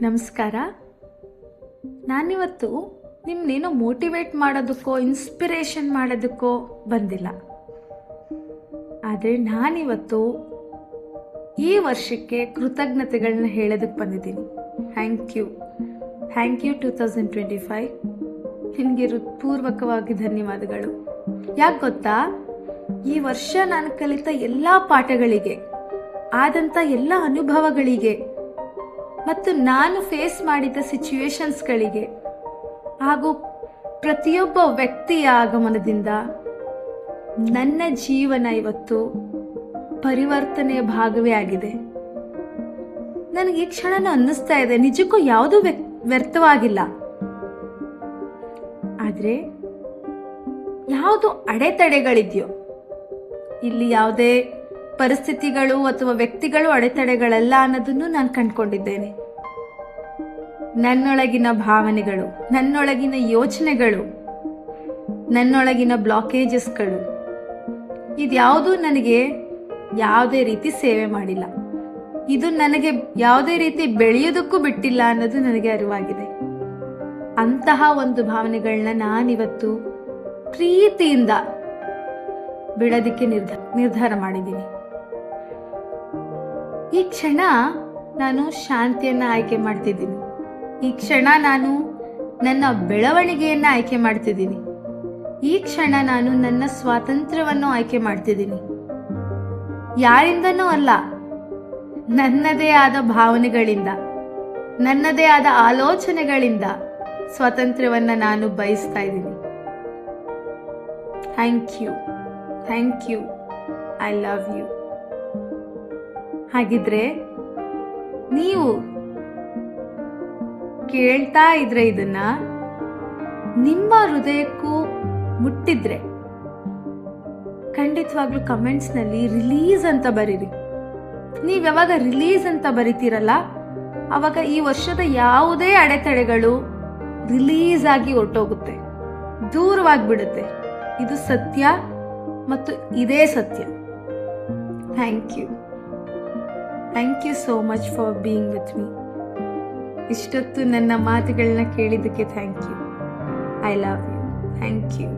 ನಮಸ್ಕಾರ. ನಾನಿವತ್ತು ನಿಮ್ಮನ್ನೇನೋ motivate ಮಾಡೋದಕ್ಕೋ inspiration ಮಾಡೋದಕ್ಕೋ ಬಂದಿಲ್ಲ. ಆದರೆ ನಾನಿವತ್ತು ಈ ವರ್ಷಕ್ಕೆ ಕೃತಜ್ಞತೆಗಳನ್ನ ಹೇಳೋದಕ್ಕೆ ಬಂದಿದ್ದೀನಿ. Thank you 2025. ನಿಮಗೆ ಹೃತ್ಪೂರ್ವಕವಾಗಿ ಧನ್ಯವಾದಗಳು. ಯಾಕೆ ಗೊತ್ತಾ, ಈ ವರ್ಷ ನಾನು ಕಲಿತ ಎಲ್ಲ ಪಾಠಗಳಿಗೆ, ಆದಂಥ ಎಲ್ಲ ಅನುಭವಗಳಿಗೆ ಮತ್ತು ನಾನು ಫೇಸ್ ಮಾಡಿದ ಸಿಚುವೇಶನ್ಸ್ಗಳಿಗೆ ಹಾಗೂ ಪ್ರತಿಯೊಬ್ಬ ವ್ಯಕ್ತಿಯ ಆಗಮನದಿಂದ ನನ್ನ ಜೀವನ ಇವತ್ತು ಪರಿವರ್ತನೆಯ ಭಾಗವೇ ಆಗಿದೆ. ನನಗೆ ಈ ಕ್ಷಣನೂ ಅನ್ನಿಸ್ತಾ ಇದೆ, ನಿಜಕ್ಕೂ ಯಾವುದೂ ವ್ಯರ್ಥವಾಗಿಲ್ಲ. ಆದರೆ ಯಾವುದು ಅಡೆತಡೆಗಳಿದೆಯೋ, ಇಲ್ಲಿ ಯಾವುದೇ ಪರಿಸ್ಥಿತಿಗಳು ಅಥವಾ ವ್ಯಕ್ತಿಗಳು ಅಡೆತಡೆಗಳಲ್ಲ ಅನ್ನೋದನ್ನು ನಾನು ಕಂಡುಕೊಂಡಿದ್ದೇನೆ. ನನ್ನೊಳಗಿನ ಭಾವನೆಗಳು, ನನ್ನೊಳಗಿನ ಯೋಚನೆಗಳು, ನನ್ನೊಳಗಿನ ಬ್ಲಾಕೇಜಸ್ಗಳು, ಇದ್ಯಾವುದೂ ನನಗೆ ಯಾವುದೇ ರೀತಿ ಸೇವೆ ಮಾಡಿಲ್ಲ. ಇದು ನನಗೆ ಯಾವುದೇ ರೀತಿ ಬೆಳೆಯೋದಕ್ಕೂ ಬಿಟ್ಟಿಲ್ಲ ಅನ್ನೋದು ನನಗೆ ಅರಿವಾಗಿದೆ. ಅಂತಹ ಒಂದು ಭಾವನೆಗಳನ್ನ ನಾನಿವತ್ತು ಪ್ರೀತಿಯಿಂದ ಬಿಡೋದಕ್ಕೆ ನಿರ್ಧಾರ ಮಾಡಿದ್ದೀನಿ. ಈ ಕ್ಷಣ ನಾನು ಶಾಂತಿಯನ್ನ ಆಯ್ಕೆ ಮಾಡ್ತಿದ್ದೀನಿ. ಈ ಕ್ಷಣ ನಾನು ನನ್ನ ಬೆಳವಣಿಗೆಯನ್ನ ಆಯ್ಕೆ ಮಾಡ್ತಿದ್ದೀನಿ. ಈ ಕ್ಷಣ ನಾನು ನನ್ನ ಸ್ವಾತಂತ್ರ್ಯವನ್ನು ಆಯ್ಕೆ ಮಾಡ್ತಿದ್ದೀನಿ. ಯಾರಿಂದನೂ ಅಲ್ಲ, ನನ್ನದೇ ಆದ ಭಾವನೆಗಳಿಂದ, ನನ್ನದೇ ಆದ ಆಲೋಚನೆಗಳಿಂದ ಸ್ವಾತಂತ್ರ್ಯವನ್ನ ನಾನು ಬಯಸ್ತಾ ಇದ್ದೀನಿ. Thank you. I love you. ಹಾಗಿದ್ರೆ ನೀವು ಕೇಳ್ತಾ ಇದ್ರೆ, ಇದನ್ನ ನಿಮ್ಮ ಹೃದಯಕ್ಕೂ ಮುಟ್ಟಿದ್ರೆ ಖಂಡಿತವಾಗ್ಲೂ ಕಮೆಂಟ್ಸ್ ನಲ್ಲಿ ರಿಲೀಸ್ ಅಂತ ಬರೀರಿ. ನೀವ್ ಯಾವಾಗ ರಿಲೀಸ್ ಅಂತ ಬರಿತೀರಲ್ಲ, ಅವಾಗ ಈ ವರ್ಷದ ಯಾವುದೇ ಅಡೆತಡೆಗಳು ರಿಲೀಸ್ ಆಗಿ ಹೊರಟೋಗುತ್ತೆ, ದೂರವಾಗ್ಬಿಡುತ್ತೆ. ಇದು ಸತ್ಯ ಮತ್ತು ಇದೇ ಸತ್ಯ. Thank you so much for being with me. ಇಷ್ಟೊತ್ತು ನನ್ನ ಮಾತುಗಳನ್ನ ಕೇಳಿದ್ದಕ್ಕೆ thank you. I love you. Thank you.